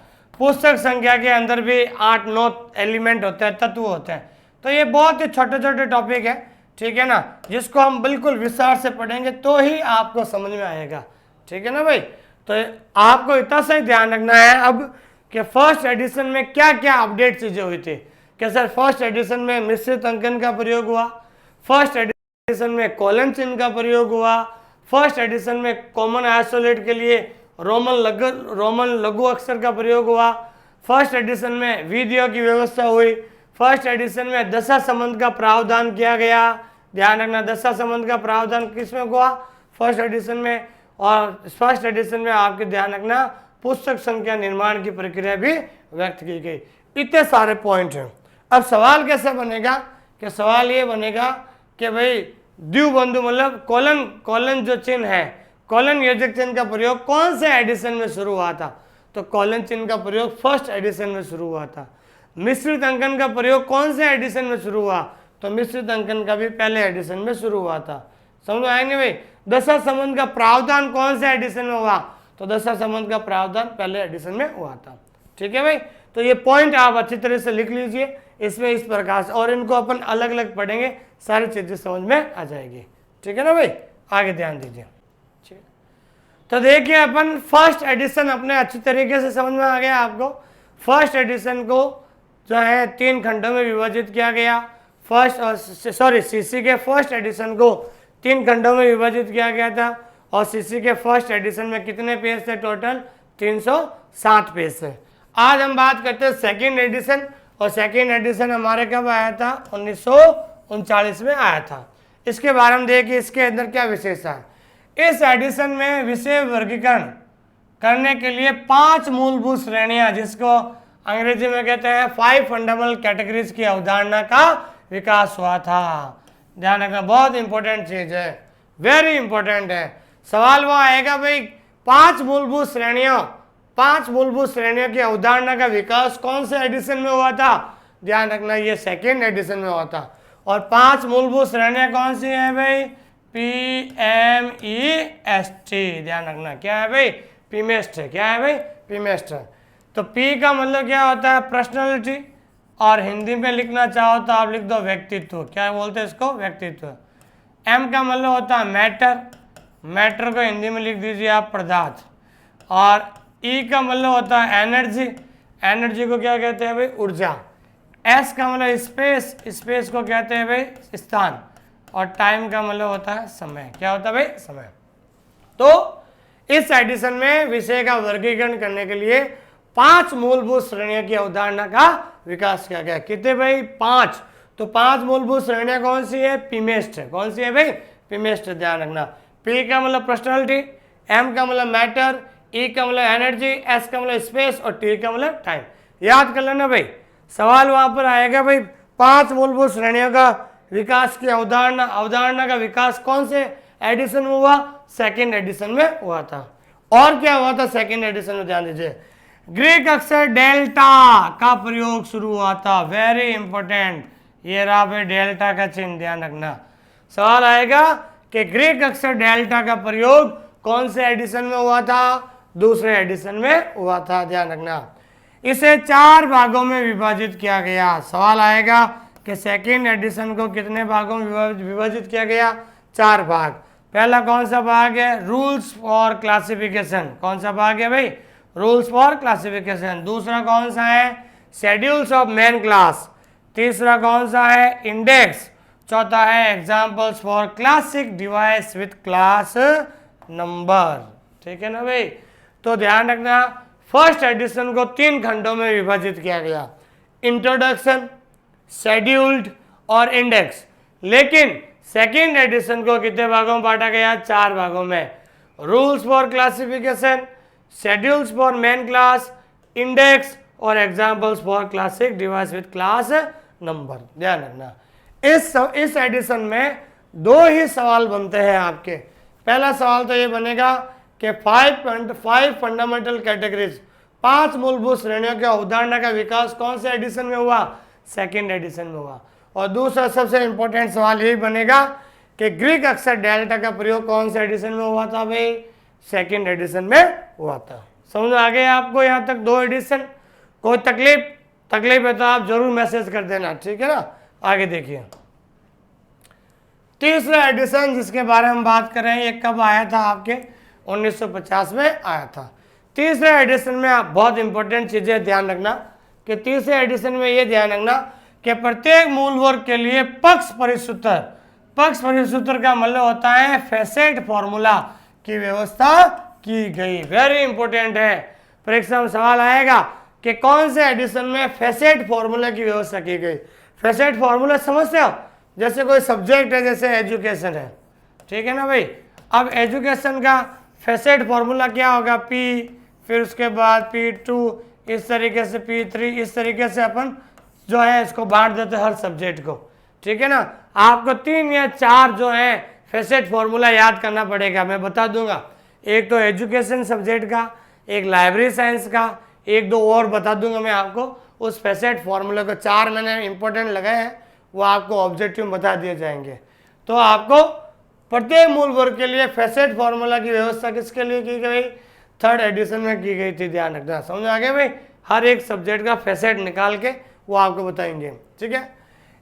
पुस्तक संख्या के अंदर भी 8-9 एलिमेंट होते हैं, तत्व होते हैं। तो ये बहुत ही छोटे छोटे टॉपिक है, ठीक है ना, जिसको हम बिल्कुल विस्तार से पढ़ेंगे तो ही आपको समझ में आएगा, ठीक है ना भाई। तो आपको इतना सा ही ध्यान रखना है अब कि फर्स्ट एडिशन में क्या क्या अपडेट चीज़ें हुई थी। कि सर फर्स्ट एडिशन में मिश्रित अंकन का प्रयोग हुआ, फर्स्ट एडिशन में कोलन चिन्ह का प्रयोग हुआ, फर्स्ट एडिशन में कॉमन आइसोलेट के लिए रोमन लघु अक्षर का प्रयोग हुआ, फर्स्ट एडिशन में वीडियो की व्यवस्था हुई, फर्स्ट एडिशन में दशा संबंध का प्रावधान किया गया। ध्यान रखना, दशा संबंध का प्रावधान किसमें हुआ, फर्स्ट एडिशन में। और फर्स्ट एडिशन में आपके ध्यान रखना पुस्तक संख्या निर्माण की प्रक्रिया भी व्यक्त की गई। इतने सारे पॉइंट हैं। अब सवाल कैसे बनेगा, कि सवाल ये बनेगा कि भाई द्विबंधु मतलब कोलन जो चिन्ह है, कोलन योजक चिन्ह का प्रयोग कौन से एडिशन में शुरू हुआ था, तो कोलन चिन्ह का प्रयोग फर्स्ट एडिशन में शुरू हुआ था। मिश्रित अंकन का प्रयोग कौन से एडिशन में शुरू हुआ, तो मिश्रित अंकन का भी पहले एडिशन में शुरू हुआ था। समझ आएंगे भाई। दशा संबंध का प्रावधान कौन से एडिशन में हुआ, तो दशा संबंध का प्रावधान पहले एडिशन में हुआ था, ठीक है भाई। तो ये पॉइंट आप अच्छी तरह से लिख लीजिए इसमें इस प्रकार से, और इनको अपन अलग अलग पढ़ेंगे, सारी चीजें समझ में आ जाएगी, ठीक है ना भाई। आगे ध्यान दीजिए, ठीक। तो देखिए अपन फर्स्ट एडिशन अपने अच्छी तरीके से समझ में आ गया आपको। फर्स्ट एडिशन को जो है 3 खंडों में विभाजित किया गया। सीसी के फर्स्ट एडिशन को 3 खंडों में विभाजित किया गया था, और सीसी के फर्स्ट एडिशन में कितने पेज थे, टोटल 307 पेज थे। आज हम बात करते हैं सेकेंड एडिशन, और सेकेंड एडिशन हमारे कब आया था, 1939 में आया था। इसके बारे में देखिए इसके अंदर क्या विशेषता है। इस एडिशन में विषय वर्गीकरण करने के लिए 5 मूलभूत श्रेणियां, जिसको अंग्रेजी में कहते हैं 5 फंडामेंटल कैटेगरीज की अवधारणा का विकास हुआ था। ध्यान रखना, बहुत इंपॉर्टेंट चीज है, वेरी इंपॉर्टेंट है। सवाल वो आएगा भाई 5 मूलभूत श्रेणियों की अवधारणा का विकास कौन से एडिशन में हुआ था। ध्यान रखना, ये सेकेंड एडिशन में हुआ था। और 5 मूलभूत श्रेणियां कौन सी है भाई, PMEST। ध्यान रखना, क्या है भाई, पीमेस्ट है। क्या है भाई, पीमेस्ट है। तो P का मतलब क्या होता है, पर्सनैलिटी, और हिंदी में लिखना चाहो तो आप लिख दो व्यक्तित्व। क्या बोलते हैं इसको, व्यक्तित्व। M का मतलब होता है मैटर, मैटर को हिंदी में लिख दीजिए आप पदार्थ। और E का मतलब होता है एनर्जी, एनर्जी को क्या कहते हैं भाई, ऊर्जा। एस का मतलब स्पेस, स्पेस को कहते हैं भाई स्थान, और टाइम का मतलब होता है समय। क्या होता है भाई? समय। तो इस एडिशन में विषय का वर्गीकरण करने के लिए 5 मूलभूत श्रेणियों की अवधारणा का विकास किया गया। कितने भाई? 5। तो 5 मूलभूत श्रेणियां कौन सी है? पीमेस्ट है। कौन सी है भाई? पीमेस्ट। ध्यान रखना, पी का मतलब पर्सनालिटी, एम का मतलब मैटर, ई का मतलब एनर्जी, एस का मतलब स्पेस और टी का मतलब टाइम। याद कर लेना भाई, सवाल वहां पर आएगा भाई 5 मूलभूत श्रेणियों का विकास की अवधारणा, अवधारणा का विकास कौन से एडिशन में हुआ? सेकेंड एडिशन में हुआ था। और क्या हुआ था सेकेंड एडिशन में? ध्यान दीजिए, ग्रीक अक्षर डेल्टा का प्रयोग शुरू हुआ था। वेरी इंपॉर्टेंट, ये रहा भाई डेल्टा का चिन्ह, ध्यान रखना। सवाल आएगा कि ग्रीक अक्षर डेल्टा का प्रयोग कौन से एडिशन में हुआ था? दूसरे एडिशन में हुआ था। ध्यान रखना, इसे 4 भागों में विभाजित किया गया। सवाल आएगा कि सेकेंड एडिशन को कितने भागों में विभाजित किया गया? 4 भाग। पहला कौन सा भाग है? Rules for classification. कौन सा भाग है भाई? Rules for classification. दूसरा कौन सा है? Schedules of main class. तीसरा कौन सा है? इंडेक्स। चौथा है examples for classic device with class number. ठीक है ना भाई? तो ध्यान रखना, फर्स्ट एडिशन को 3 खंडों में विभाजित किया गया, इंट्रोडक्शन, शेड्यूल्ड और इंडेक्स। लेकिन सेकेंड एडिशन को कितने भागों में बांटा गया? 4 भागों में। Rules for classification, schedules for main class, index और examples for classic device with class number. ध्यान रखना, इस एडिशन में 2 ही सवाल बनते हैं आपके। पहला सवाल तो ये बनेगा कि 5 फंडामेंटल कैटेगरीज, 5 मूलभूत श्रेणियों की अवधारणा का विकास कौन से एडिशन में हुआ? सेकेंड एडिशन में हुआ। और दूसरा सबसे इंपॉर्टेंट सवाल यही बनेगा कि ग्रीक अक्षर डेल्टा का प्रयोग कौन से एडिशन में हुआ था भाई? सेकेंड एडिशन में हुआ था। समझ आ गया आपको यहाँ तक? 2 एडिशन। कोई तकलीफ है तो आप जरूर मैसेज कर देना, ठीक है ना? आगे देखिए, तीसरा एडिशन जिसके बारे में बात कर रहे हैं, ये कब आया था आपके? 1950 में आया था। तीसरे एडिशन में आप बहुत इंपॉर्टेंट चीजें ध्यान रखना कि तीसरे एडिशन में ये ध्यान रखना कि प्रत्येक मूल वर्ग के लिए पक्ष परिसूत्र का मतलब होता है फैसेट फॉर्मूला की व्यवस्था की गई। वेरी इंपॉर्टेंट है, परीक्षा में सवाल आएगा कि कौन से एडिशन में फैसेट फॉर्मूला की व्यवस्था की गई। फैसेट फॉर्मूला समझते हो? जैसे कोई सब्जेक्ट है, जैसे एजुकेशन है, ठीक है ना भाई? अब एजुकेशन का फैसेट फॉर्मूला क्या होगा? पी, फिर उसके बाद P2, इस तरीके से P3, इस तरीके से अपन जो है इसको बांट देते हैं हर सब्जेक्ट को, ठीक है ना? आपको 3 या 4 जो है फैसेट फॉर्मूला याद करना पड़ेगा, मैं बता दूंगा। एक तो एजुकेशन सब्जेक्ट का, एक लाइब्रेरी साइंस का, 1-2 और बता दूंगा मैं आपको। उस फैसेट फॉर्मूले को 4 मैंने इंपॉर्टेंट लगाए हैं, वो आपको ऑब्जेक्टिव बता दिए जाएंगे। तो आपको प्रत्येक मूल वर्ग के लिए फैसेट फॉर्मूला की व्यवस्था किसके लिए की गई? थर्ड एडिशन में की गई थी। ध्यान रखना, समझ आ गया भाई? हर एक सब्जेक्ट का फैसेट निकाल के वो आपको बताएंगे, ठीक है?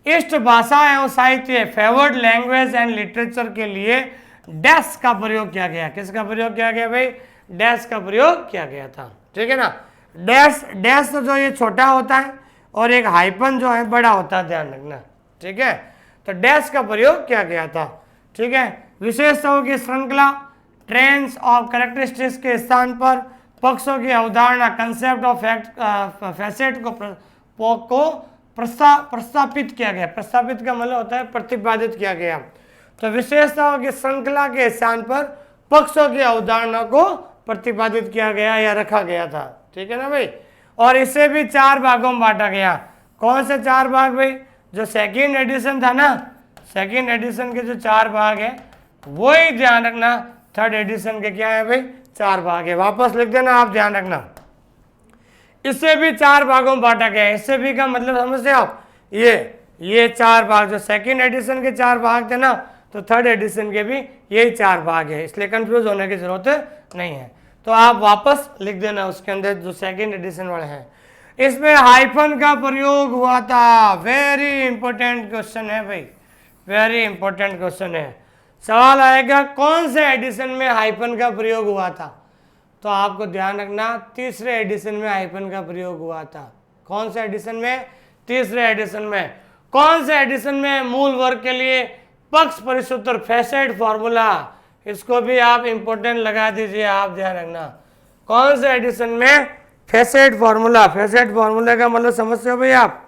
इष्ट भाषा एवं साहित्य, फेवर्ड लैंग्वेज एंड लिटरेचर के लिए डैश का प्रयोग किया गया। किसका प्रयोग किया गया भाई? डैश का प्रयोग किया गया था, ठीक है ना? डैश तो जो ये छोटा होता है और एक हाइपन जो है बड़ा होता है, ध्यान रखना, ठीक है? तो डैश का प्रयोग किया गया था, ठीक है? विशेषताओं की श्रृंखला, ट्रेंड्स ऑफ कैरेक्टरिस्टिक्स के स्थान पर पक्षों की अवधारणा, कंसेप्ट ऑफ फैसेट को प्रस्तापित किया गया। प्रस्तापित का मतलब होता है प्रतिपादित किया गया। तो विशेषताओं की श्रृंखला के स्थान पर पक्षों की अवधारणा को प्रतिपादित किया गया या रखा गया था, ठीक है ना भाई? और इसे भी 4 भागों में बांटा गया। कौन से 4 भाग भाई? जो सेकेंड एडिशन था ना, सेकेंड एडिशन के जो 4 भाग है वही ध्यान रखना थर्ड एडिशन के क्या है भाई? 4 भाग है। वापस लिख देना आप, ध्यान रखना। इससे भी 4 भागों में बांटा गया है। इससे भी का मतलब समझते हो आप? ये 4 भाग, जो सेकेंड एडिशन के 4 भाग थे ना, तो थर्ड एडिशन के भी यही 4 भाग है, इसलिए कंफ्यूज होने की जरूरत नहीं है। तो आप वापस लिख देना उसके अंदर जो सेकेंड एडिशन वाले हैं। इसमें हाइफन का प्रयोग हुआ था। वेरी इंपॉर्टेंट क्वेश्चन है भाई, वेरी इंपॉर्टेंट क्वेश्चन है। सवाल आएगा कौन से एडिशन में हाइफन का प्रयोग हुआ था? तो आपको ध्यान रखना तीसरे एडिशन में हाइफन का प्रयोग हुआ था। कौन से एडिशन में? तीसरे एडिशन में। कौन से एडिशन में? मूल वर्ग के लिए पक्ष परिसूत्र फेसेट फॉर्मूला, इसको भी आप इंपॉर्टेंट लगा दीजिए, आप ध्यान रखना। कौन से एडिशन में? Facet formula. फेसेट फॉर्मूला का मतलब समझते हो भाई आप?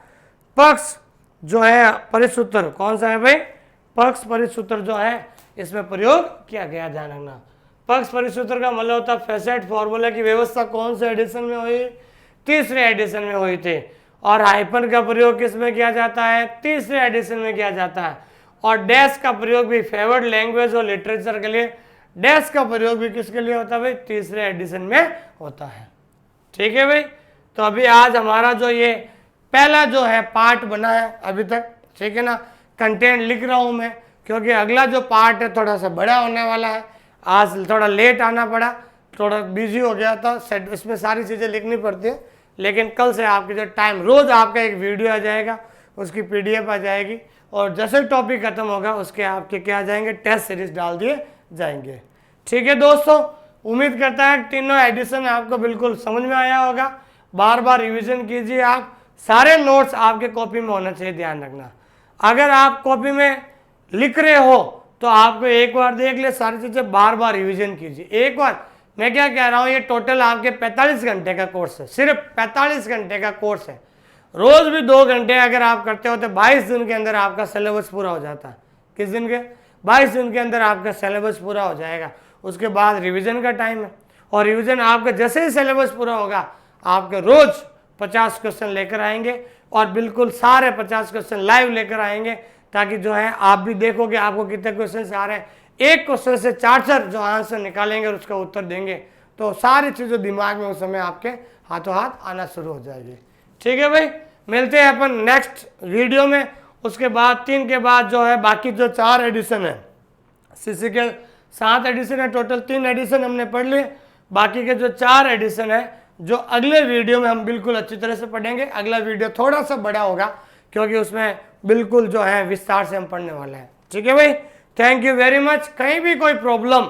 पक्ष जो है परिसूत्र, कौन सा है भाई? पक्ष परिसूत्र जो है इसमें प्रयोग किया गया, ध्यान रखना। पक्ष परिसूत्र का मतलब होता है फेसेट फॉर्मूला की व्यवस्था कौन से एडिशन में हुई? तीसरे एडिशन में हुई थी। और हाइफन का प्रयोग किस में किया जाता है? तीसरे एडिशन में किया जाता है। और डैश का प्रयोग भी फेवर्ड लैंग्वेज और लिटरेचर के लिए डैश का प्रयोग भी किसके लिए होता है भाई? तीसरे एडिशन में होता है। ठीक है भाई, तो अभी आज हमारा जो ये पहला जो है पार्ट बना है अभी तक, ठीक है ना। कंटेंट लिख रहा हूं मैं क्योंकि अगला जो पार्ट है थोड़ा सा बड़ा होने वाला है। आज थोड़ा लेट आना पड़ा, थोड़ा बिजी हो गया था, इसमें सारी चीज़ें लिखनी पड़ती है। लेकिन कल से आपके जो टाइम, रोज़ आपका एक वीडियो आ जाएगा, उसकी PDF आ जाएगी, और जैसे टॉपिक खत्म होगा उसके आपके क्या आ जाएंगे? टेस्ट सीरीज डाल दिए जाएंगे। ठीक है दोस्तों, उम्मीद करता है तीनों एडिशन आपको बिल्कुल समझ में आया होगा। बार बार रिवीजन कीजिए आप, सारे नोट्स आपके कॉपी में होना चाहिए, ध्यान रखना। अगर आप कॉपी में लिख रहे हो तो आपको एक बार देख ले, सारी चीज़ें बार बार रिवीजन कीजिए। एक बार मैं क्या कह रहा हूँ, ये टोटल आपके 45 घंटे का कोर्स है, सिर्फ 45 घंटे का कोर्स है। रोज भी 2 घंटे अगर आप करते हो तो 22 दिन के अंदर आपका सिलेबस पूरा हो जाता है। किस दिन के? 22 दिन के अंदर आपका सिलेबस पूरा हो जाएगा। उसके बाद रिवीजन का टाइम है, और रिवीजन आपका जैसे ही सिलेबस पूरा होगा आपके रोज 50 क्वेश्चन लेकर आएंगे, और बिल्कुल सारे 50 क्वेश्चन लाइव लेकर आएंगे, ताकि जो है आप भी देखोगे आपको कितने क्वेश्चन आ रहे हैं। एक क्वेश्चन से 4 जो आंसर निकालेंगे और उसका उत्तर देंगे, तो सारी चीज़ें दिमाग में उस समय आपके हाथों हाथ आना शुरू हो जाएगी। ठीक है भाई, मिलते हैं अपन नेक्स्ट वीडियो में। उसके बाद 3 के बाद जो है बाकी जो 4 एडिशन है, CC के 7 एडिशन है, टोटल 3 एडिशन हमने पढ़ लिए। बाकी के जो 4 एडिशन है जो अगले वीडियो में हम बिल्कुल अच्छी तरह से पढ़ेंगे। अगला वीडियो थोड़ा सा बड़ा होगा क्योंकि उसमें बिल्कुल जो है विस्तार से हम पढ़ने वाले हैं। ठीक है भाई, थैंक यू वेरी मच। कहीं भी कोई प्रॉब्लम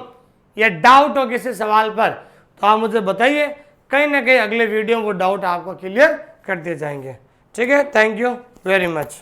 या डाउट हो किसी सवाल पर तो आप मुझे बताइए, कहीं ना कहीं अगले वीडियो में वो डाउट आपको क्लियर कर दिए जाएंगे। ठीक है, थैंक यू वेरी मच।